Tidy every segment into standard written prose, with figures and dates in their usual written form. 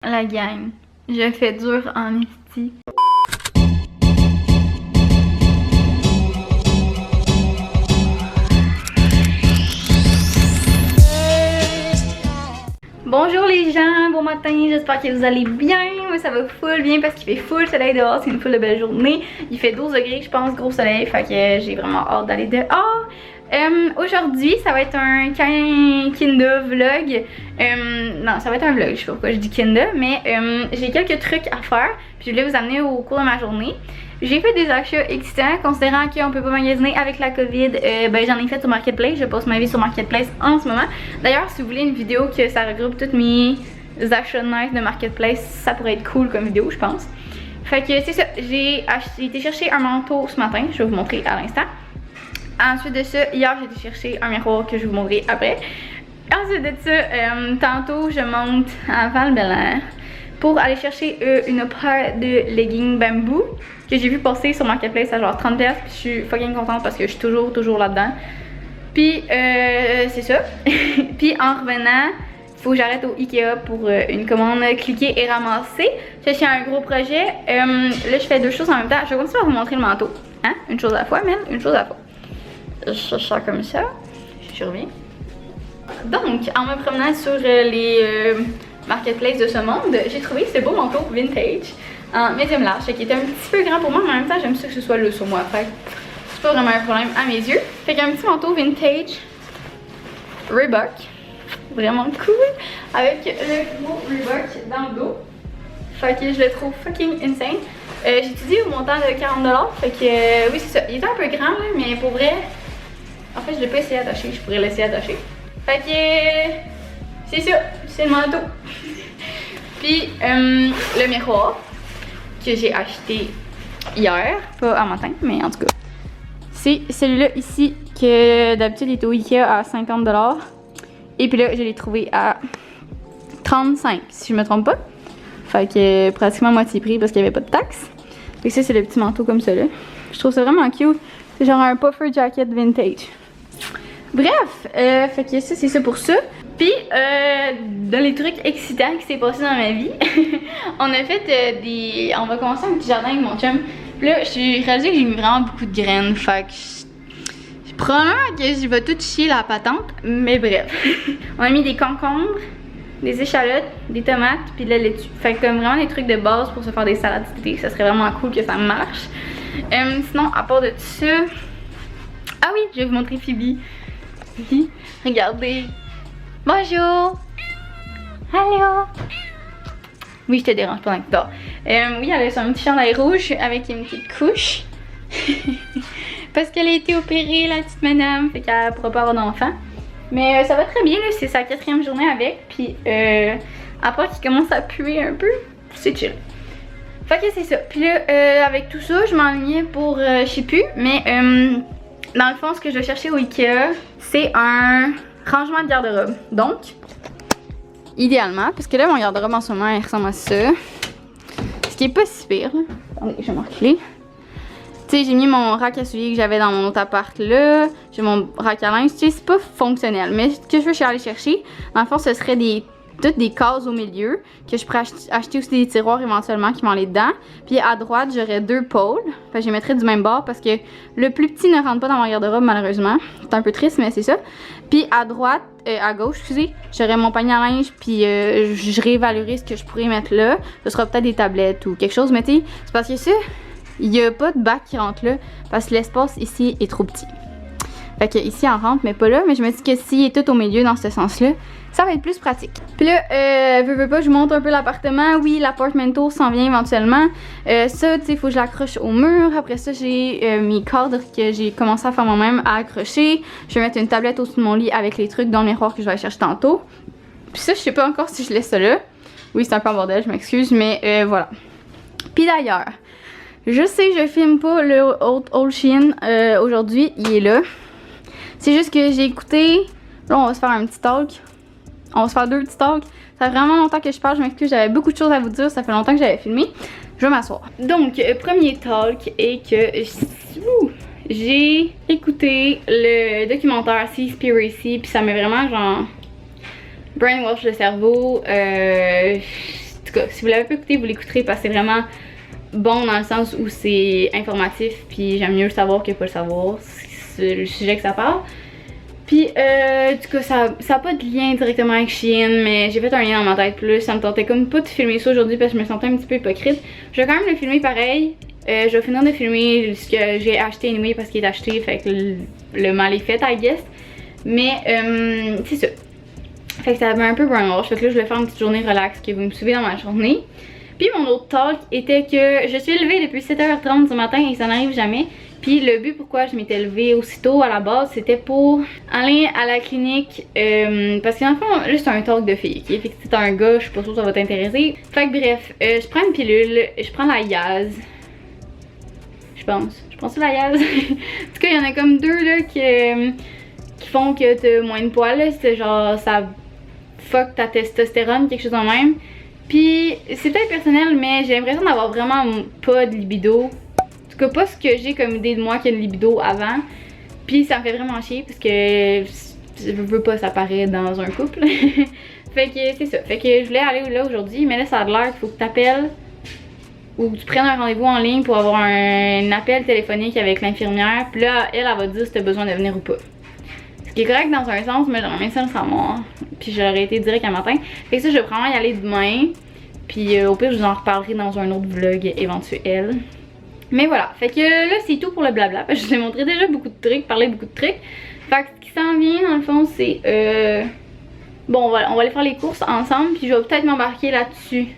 La gang, je fais dur en esti. Bonjour les gens, bon matin, j'espère que vous allez bien. Moi ça va full bien parce qu'il fait full soleil dehors, c'est une full de belle journée. Il fait 12 degrés je pense, gros soleil, fait que j'ai vraiment hâte d'aller dehors. Aujourd'hui ça va être un Kinda vlog. Non, ça va être un vlog, je sais pas pourquoi je dis Kinda, mais j'ai quelques trucs à faire. Puis je voulais vous amener au cours de ma journée. J'ai fait des achats excitants, considérant qu'on peut pas magasiner avec la COVID. Ben j'en ai fait sur Marketplace, je passe ma vie sur Marketplace en ce moment. D'ailleurs, si vous voulez une vidéo que ça regroupe toutes mes achats nice de Marketplace, ça pourrait être cool comme vidéo, je pense. Fait que c'est ça, j'ai été chercher un manteau ce matin, je vais vous montrer à l'instant. Ensuite de ça, hier j'ai été chercher un miroir que je vais vous montrer après. Ensuite de ça, tantôt je monte à Val-Bélair pour aller chercher une paire de leggings bambou que j'ai vu passer sur Marketplace à genre 30$, puis je suis fucking contente parce que je suis toujours là-dedans. Puis c'est ça. Puis en revenant, il faut que j'arrête au Ikea pour une commande cliquer et ramasser. Ça c'est un gros projet. Là je fais deux choses en même temps. Je vais continuer à vous montrer le manteau. Hein? Une chose à la fois, même une chose à la fois. Je sors comme ça. Je reviens. Donc, en me promenant sur les marketplaces de ce monde, j'ai trouvé ce beau manteau vintage en médium large, qui était un petit peu grand pour moi, mais en même temps, j'aime ça que ce soit là sur moi. Fait c'est pas vraiment un problème à mes yeux. Fait qu'un petit manteau vintage Reebok, vraiment cool, avec le gros Reebok dans le dos. Fait que je le trouve fucking insane. J'ai dit au montant de 40$, fait que oui, c'est ça. Il était un peu grand, là, mais pour vrai, en fait, je l'ai pas essayé d'attacher, je pourrais l'essayer attacher. Fait que c'est ça, c'est le manteau. Puis le miroir que j'ai acheté hier, pas à matin, mais en tout cas. C'est celui-là ici que d'habitude il est au Ikea à 50$. Et puis là, je l'ai trouvé à 35$, si je me trompe pas. Fait que pratiquement moitié prix parce qu'il n'y avait pas de taxes. Et ça, c'est le petit manteau comme ça là. Je trouve ça vraiment cute. C'est genre un puffer jacket vintage. Bref, fait que ça, c'est ça pour ça. Puis, dans les trucs excitants qui s'est passé dans ma vie, on a fait on va commencer un petit jardin avec mon chum. Puis là, j'ai réalisé que j'ai mis vraiment beaucoup de graines. Fait que probablement que je vais tout chier la patente. Mais bref. On a mis des concombres, des échalotes, des tomates, puis de la laitue. Fait que comme vraiment des trucs de base pour se faire des salades d'été. Ça serait vraiment cool que ça marche. Sinon, à part de ça... Ah oui, je vais vous montrer Phoebe. Regardez. Bonjour. Allô. Oui, je te dérange pendant que tu dors. Oui, elle a son petit chandail rouge avec une petite couche. Parce qu'elle a été opérée, la petite madame. Fait qu'elle pourra pas avoir d'enfant. Mais ça va très bien, c'est sa 4e journée avec. Puis après qu'il commence à puer un peu, c'est chill. Fait que c'est ça. Puis là, avec tout ça, je m'enlignais pour, je sais plus, mais dans le fond, ce que je vais chercher au Ikea, c'est un rangement de garde-robe. Donc, idéalement, parce que là, mon garde-robe en ce moment, il ressemble à ça. Ce qui est pas si pire. Là. Attendez, je vais me reculer. Tu sais, j'ai mis mon rack à souliers que j'avais dans mon autre appart là. J'ai mon rack à linge. Tu sais, c'est pas fonctionnel. Mais ce que je veux aller chercher, dans le fond, ce serait toutes des cases au milieu, que je pourrais acheter aussi des tiroirs éventuellement qui vont aller dedans. Puis à droite, j'aurais 2 pôles. Fait que je les mettrais du même bord parce que le plus petit ne rentre pas dans mon garde-robe malheureusement. C'est un peu triste, mais c'est ça. Puis à droite, à gauche, excusez, j'aurais mon panier à linge, puis je réévaluerai ce que je pourrais mettre là. Ce sera peut-être des tablettes ou quelque chose, mais tu sais, c'est parce que ça, il n'y a pas de bac qui rentre là, parce que l'espace ici est trop petit. Fait que ici, on rentre, mais pas là. Mais je me dis que s'il est tout au milieu dans ce sens-là, ça va être plus pratique. Puis là, veux pas, je monte un peu l'appartement. Oui, l'appartemento s'en vient éventuellement. Ça, tu sais, il faut que je l'accroche au mur. Après ça, j'ai mes cadres que j'ai commencé à faire moi-même à accrocher. Je vais mettre une tablette au-dessus de mon lit avec les trucs dans le miroir que je vais aller chercher tantôt. Puis ça, je sais pas encore si je laisse ça là. Oui, c'est un peu en bordel, je m'excuse, mais voilà. Puis d'ailleurs, je sais, je filme pas le Old Shein aujourd'hui. Il est là. C'est juste que j'ai écouté. Là, on va se faire un petit talk. On va se faire 2 petits talks. Ça fait vraiment longtemps que je parle, je m'excuse, j'avais beaucoup de choses à vous dire. Ça fait longtemps que j'avais filmé. Je vais m'asseoir. Donc, premier talk est que j'ai écouté le documentaire Seaspiracy, puis ça m'a vraiment genre brainwash le cerveau. tout cas, si vous l'avez pas écouté, vous l'écouterez parce que c'est vraiment bon dans le sens où c'est informatif, puis j'aime mieux le savoir que pas le savoir. C'est le sujet que ça parle. Puis, du coup, ça a pas de lien directement avec Shein, mais j'ai fait un lien dans ma tête plus. Ça me tentait comme pas de filmer ça aujourd'hui parce que je me sentais un petit peu hypocrite. Je vais quand même le filmer pareil. Je vais finir de filmer ce que j'ai acheté anyway parce qu'il est acheté, fait que le mal est fait, I guess. Mais, c'est ça. Fait que ça avait un peu brainwash. Fait que là, je vais faire une petite journée relax, que vous me suivez dans ma journée. Puis mon autre talk était que je suis levée depuis 7h30 du matin et ça n'arrive jamais. Puis le but pourquoi je m'étais levée aussitôt à la base, c'était pour aller à la clinique. Parce qu'en fond, là c'est un talk de filles, ok? Fait que si t'es un gars, je suis pas sûre que ça va t'intéresser. Fait que bref, je prends une pilule, je prends la Yaz. Je pense que c'est la Yaz. En tout cas, il y en a comme deux là qui font que t'as moins de poids là. C'est genre, ça fuck ta testostérone, quelque chose en même. Puis c'est peut-être personnel, mais j'ai l'impression d'avoir vraiment pas de libido. En tout cas, pas ce que j'ai comme idée de moi qu'il y a de libido avant. Puis ça me fait vraiment chier parce que je veux pas, ça paraît dans un couple. Fait que c'est ça. Fait que je voulais aller là aujourd'hui, mais là ça a l'air qu'il faut que tu appelles ou que tu prennes un rendez-vous en ligne pour avoir un appel téléphonique avec l'infirmière. Puis là, elle va te dire si tu as besoin de venir ou pas. Ce qui est correct dans un sens, mais j'aimerais bien ça le savoir. Puis j'aurais été direct un matin. Fait que ça, je vais probablement y aller demain. Puis au pire, je vous en reparlerai dans un autre vlog éventuel. Mais voilà, fait que là c'est tout pour le blabla. Je vous ai montré déjà beaucoup de trucs, parlé beaucoup de trucs. Fait que ce qui s'en vient dans le fond c'est bon on va aller faire les courses ensemble. Puis je vais peut-être m'embarquer là-dessus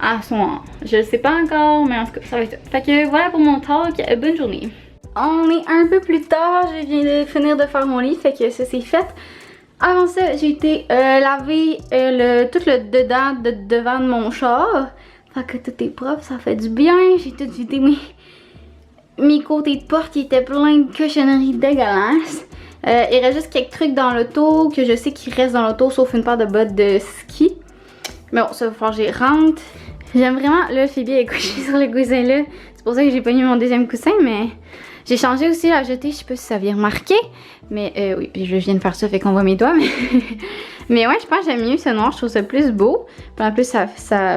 à soir. Je le sais pas encore, mais en tout cas ça va être ça. Fait que voilà pour mon talk, bonne journée. On est un peu plus tard, je viens de finir de faire mon lit, fait que ça c'est fait. Avant ça, j'ai été laver tout le dedans, devant de mon char. Fait que tout est propre, ça fait du bien. J'ai tout vidé mes côtés de porte qui étaient pleins de cochonneries dégueulasses. Il reste juste quelques trucs dans l'auto que je sais qu'il reste dans l'auto, sauf une paire de bottes de ski. Mais bon, ça va falloir que j'y rentre. J'aime vraiment, là, Phoebe est couchée sur le coussin là. C'est pour ça que j'ai pas mis mon deuxième coussin, mais j'ai changé aussi la jetée, je sais pas si ça vient remarquer. Mais oui, puis je viens de faire ça, fait qu'on voit mes doigts. Mais ouais, je pense que j'aime mieux ce noir, je trouve ça plus beau. Puis en plus, ça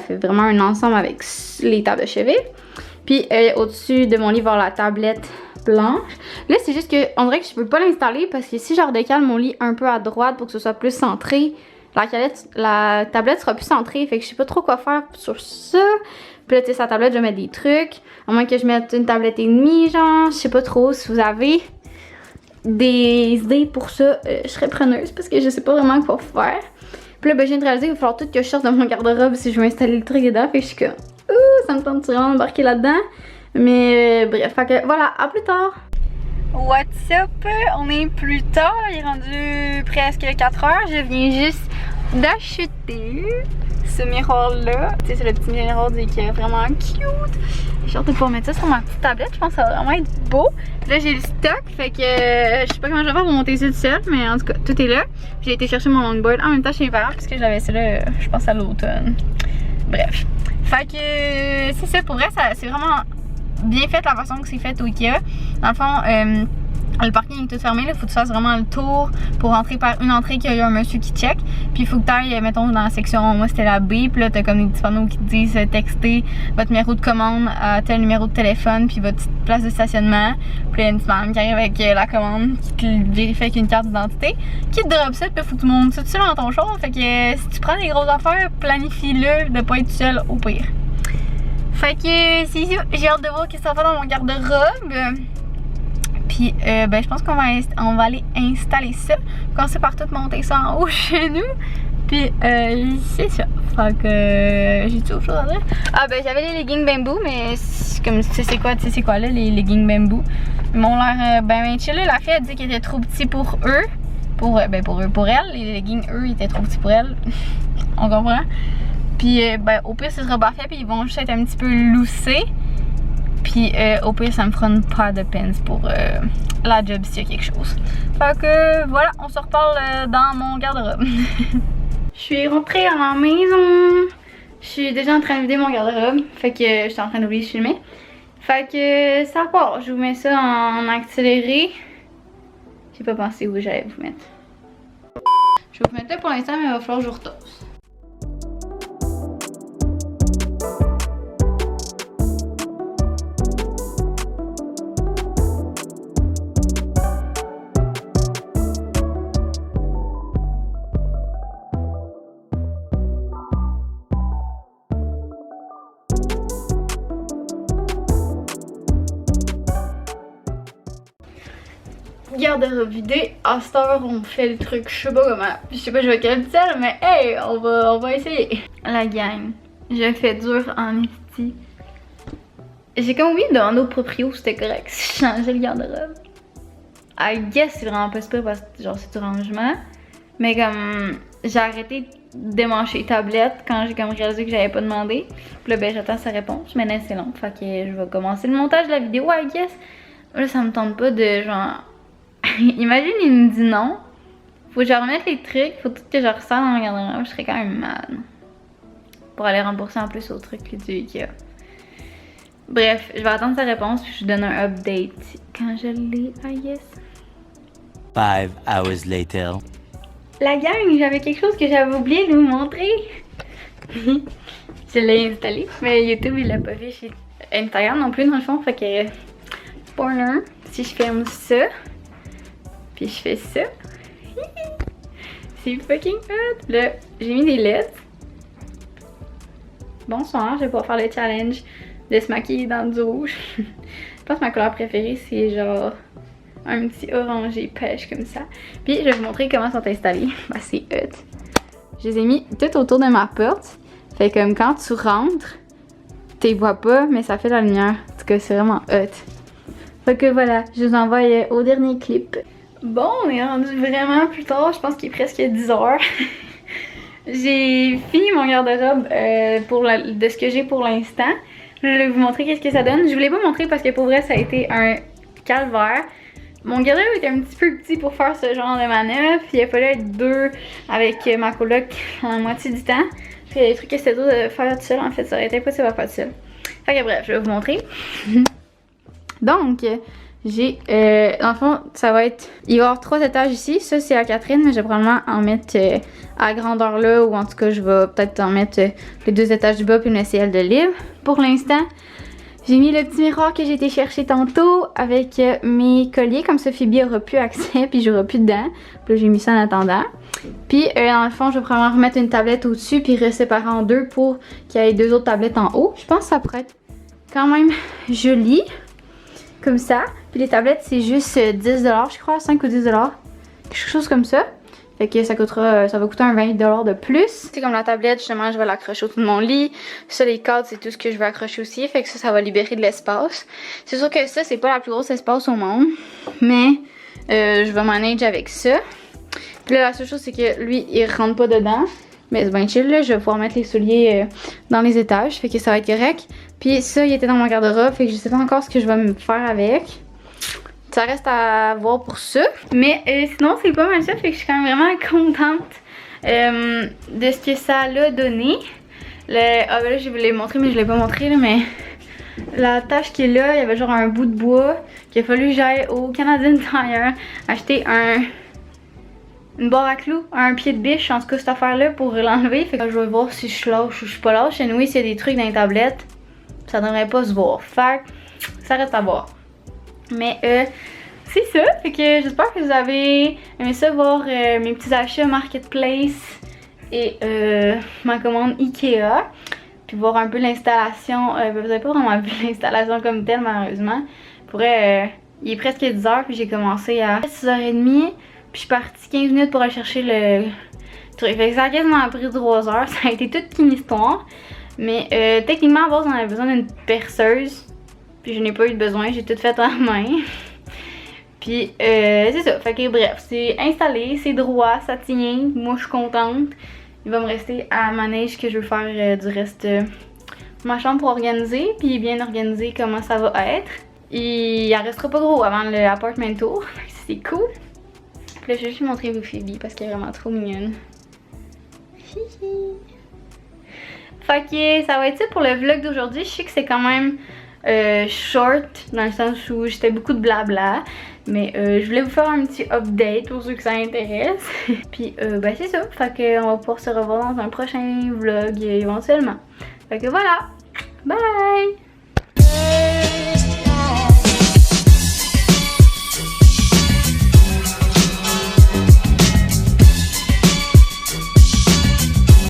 fait vraiment un ensemble avec les tables de chevet. Puis au-dessus de mon lit, il va y avoir la tablette blanche. Là, c'est juste que on dirait que je peux pas l'installer parce que si je redécale mon lit un peu à droite pour que ce soit plus centré, la tablette sera plus centrée. Fait que je sais pas trop quoi faire sur ça. Puis là, tu sais, sa tablette, je vais mettre des trucs. À moins que je mette une tablette et demie, genre. Je sais pas trop si vous avez des idées pour ça. Je serais preneuse parce que je sais pas vraiment quoi faire. Puis là, ben, je viens de réaliser qu'il va falloir tout que je sorte de mon garde-robe si je veux installer le truc dedans. Fait que je suis comme, ouh, ça me tente vraiment d'embarquer là-dedans. Mais bref, fait que voilà, à plus tard. What's up? On est plus tard, il est rendu presque 4 heures. Je viens juste d'acheter ce miroir-là. Tu sais, c'est le petit miroir d'IKEA, vraiment cute. J'ai hâte de pouvoir mettre ça sur ma petite tablette. Je pense que ça va vraiment être beau. Là, j'ai le stock, fait que je sais pas comment je vais faire pour monter ça tout seul, mais en tout cas, tout est là. J'ai été chercher mon longboard en même temps chez Vert, puisque j'avais ça là, je pense à l'automne. Bref. Fait que c'est ça, pour vrai, c'est vraiment bien fait la façon que c'est fait au IKEA. Dans le fond, le parking est tout fermé, il faut que tu fasses vraiment le tour pour rentrer par une entrée qu'il y a un monsieur qui check. Puis il faut que tu ailles, mettons, dans la section, moi c'était la B, puis là t'as comme des petits panneaux qui te disent texter votre numéro de commande à tel numéro de téléphone, puis votre petite place de stationnement. Puis là, il y a une petite madame qui arrive avec la commande, qui te vérifie avec une carte d'identité, qui te drop ça, puis là faut que tu montes ça tout seul dans ton char. Fait que si tu prends des grosses affaires, planifie-le de pas être seul au pire. Fait que c'est ça, j'ai hâte de voir ce que ça va dans mon garde-robe. Puis ben je pense qu'on va aller installer ça. Commencer par tout monter ça en haut chez nous. Puis c'est ça. Fait que j'ai-tu autre chose à dire? Ah ben j'avais les leggings bamboo, mais comme tu sais c'est quoi là les leggings bamboo. Ils m'ont l'air ben chill. La fille a dit qu'ils étaient trop petits pour eux. Pour elle. Les leggings eux ils étaient trop petits pour elle. On comprend? Puis ben au pire ce sera pas fait, puis ils vont juste être un petit peu loussés. Puis au pire ça me fera une paire de pins pour la job s'il y a quelque chose. Fait que voilà, on se reparle dans mon garde-robe. Je suis rentrée à la maison. Je suis déjà en train de vider mon garde-robe. Fait que j'étais en train d'oublier de filmer. Fait que ça part. Je vous mets ça en accéléré. J'ai pas pensé où j'allais vous mettre. Je vais vous mettre là pour l'instant, mais il va falloir que je vous retosse. garde-robe vidée. À cette heure, on fait le truc, je sais pas comment. Je sais pas, je vais quel tel, mais hey, on va essayer. La gang, j'ai fait dur en esti. J'ai comme oublié de demander au proprio si c'était correct si je changeais le garde-robe. I guess c'est vraiment pas super parce que genre c'est du rangement. Mais comme j'ai arrêté de démancher les tablettes quand j'ai comme réalisé que j'avais pas demandé. Puis là ben j'attends sa réponse, mais là c'est long. Fait que je vais commencer le montage de la vidéo, I guess. Là ça me tente pas de genre. Imagine il me dit non. Faut que je remette les trucs, faut tout que je ressors dans mon garde-robe, je serais quand même mal. Pour aller rembourser en plus au truc du Ikea. Bref, je vais attendre sa réponse puis je vous donne un update quand je l'ai, I guess. 5 hours later. La gang, j'avais quelque chose que j'avais oublié de vous montrer. Je l'ai installé, mais YouTube il l'a pas vu chez Instagram non plus dans le fond, fait que spoiler, si je ferme ça, puis je fais ça, c'est fucking hot. Là, j'ai mis des lettres. Bonsoir, je vais pouvoir faire le challenge de se maquiller dans du rouge. Je pense que ma couleur préférée c'est genre un petit orangé pêche comme ça. Puis je vais vous montrer comment sont installés. Bah c'est hot. Je les ai mis tout autour de ma porte. Fait comme quand tu rentres, tu les vois pas, mais ça fait la lumière. En tout cas, c'est vraiment hot. Fait que voilà, je vous envoie au dernier clip. Bon, on est rendu vraiment plus tard. Je pense qu'il est presque 10h. J'ai fini mon garde-robe de ce que j'ai pour l'instant. Je vais vous montrer qu'est-ce que ça donne. Je voulais pas montrer parce que pour vrai ça a été un calvaire. Mon garde-robe était un petit peu petit pour faire ce genre de manœuvre. Il a fallu être deux avec ma coloc en moitié du temps. Puis il y a des trucs que c'était dur de faire tout seul en fait. Ça aurait été impossible à faire tout seul. Fait que bref, je vais vous montrer. Donc, j'ai, dans le fond, ça va être, il va y avoir 3 étages ici. Ça c'est à Catherine, mais je vais probablement en mettre à la grandeur là. Ou en tout cas, je vais peut-être en mettre les 2 étages du bas puis une ciel de libre. Pour l'instant, j'ai mis le petit miroir que j'ai été chercher tantôt avec mes colliers. Comme ça, Phoebe aura plus accès puis j'aurai plus dedans. Puis là, j'ai mis ça en attendant. Puis dans le fond, je vais probablement remettre une tablette au-dessus puis reséparer en 2 pour qu'il y ait 2 autres tablettes en haut. Je pense que ça pourrait être quand même joli. Comme ça. Puis les tablettes, c'est juste 10$, je crois, 5 ou 10$. Quelque chose comme ça. Fait que ça va coûter un 20$ de plus. C'est comme la tablette, justement, je vais l'accrocher autour de mon lit. Ça, les cadres, c'est tout ce que je veux accrocher aussi. Fait que ça va libérer de l'espace. C'est sûr que ça, c'est pas la plus grosse espace au monde. Mais je vais manager avec ça. Puis là, la seule chose, c'est que lui, il rentre pas dedans. Mais c'est bien chill, là. Je vais pouvoir mettre les souliers dans les étages. Fait que ça va être correct. Puis ça, il était dans mon garde-robe. Fait que je sais pas encore ce que je vais me faire avec. Ça reste à voir pour ça. Mais sinon, c'est pas mal ça. Fait que je suis quand même vraiment contente de ce que ça l'a donné. Ah ben là, je voulais montrer, mais je l'ai pas montré là. Mais la tâche qui est là, il y avait genre un bout de bois qu'il a fallu que j'aille au Canadian Tire acheter une barre à clous, un pied de biche, en tout cas cette affaire-là pour l'enlever. Fait que je vais voir si je suis lâche ou je suis pas lâche. Et oui, s'il y a des trucs dans les tablettes, ça devrait pas se voir. Fait que ça reste à voir. Mais c'est ça. Fait que j'espère que vous avez aimé ça, voir mes petits achats Marketplace et ma commande Ikea. Puis voir un peu l'installation. Vous avez pas vraiment vu l'installation comme telle malheureusement. Pour vrai, il est presque 10h puis j'ai commencé à 6h30. Puis je suis partie 15 minutes pour aller chercher le truc. Fait que ça a quasiment pris 3 heures. Ça a été toute une histoire. Mais techniquement, à base, on avait besoin d'une perceuse. Puis je n'ai pas eu de besoin. J'ai tout fait en main. Puis c'est ça. Fait que bref, c'est installé. C'est droit. Ça tient. Moi, je suis contente. Il va me rester à manège que je veux faire du reste de ma chambre pour organiser. Puis bien organiser comment ça va être. Il en restera pas gros avant l'appartement tour. Fait que c'est cool. Puis là, je vais juste montrer vous Phoebe parce qu'elle est vraiment trop mignonne. Fait que ça va être ça pour le vlog d'aujourd'hui. Je sais que c'est quand même short dans le sens où j'étais beaucoup de blabla. Mais je voulais vous faire un petit update pour ceux que ça intéresse. Puis ben c'est ça. Fait que on va pouvoir se revoir dans un prochain vlog éventuellement. Fait que voilà. Bye!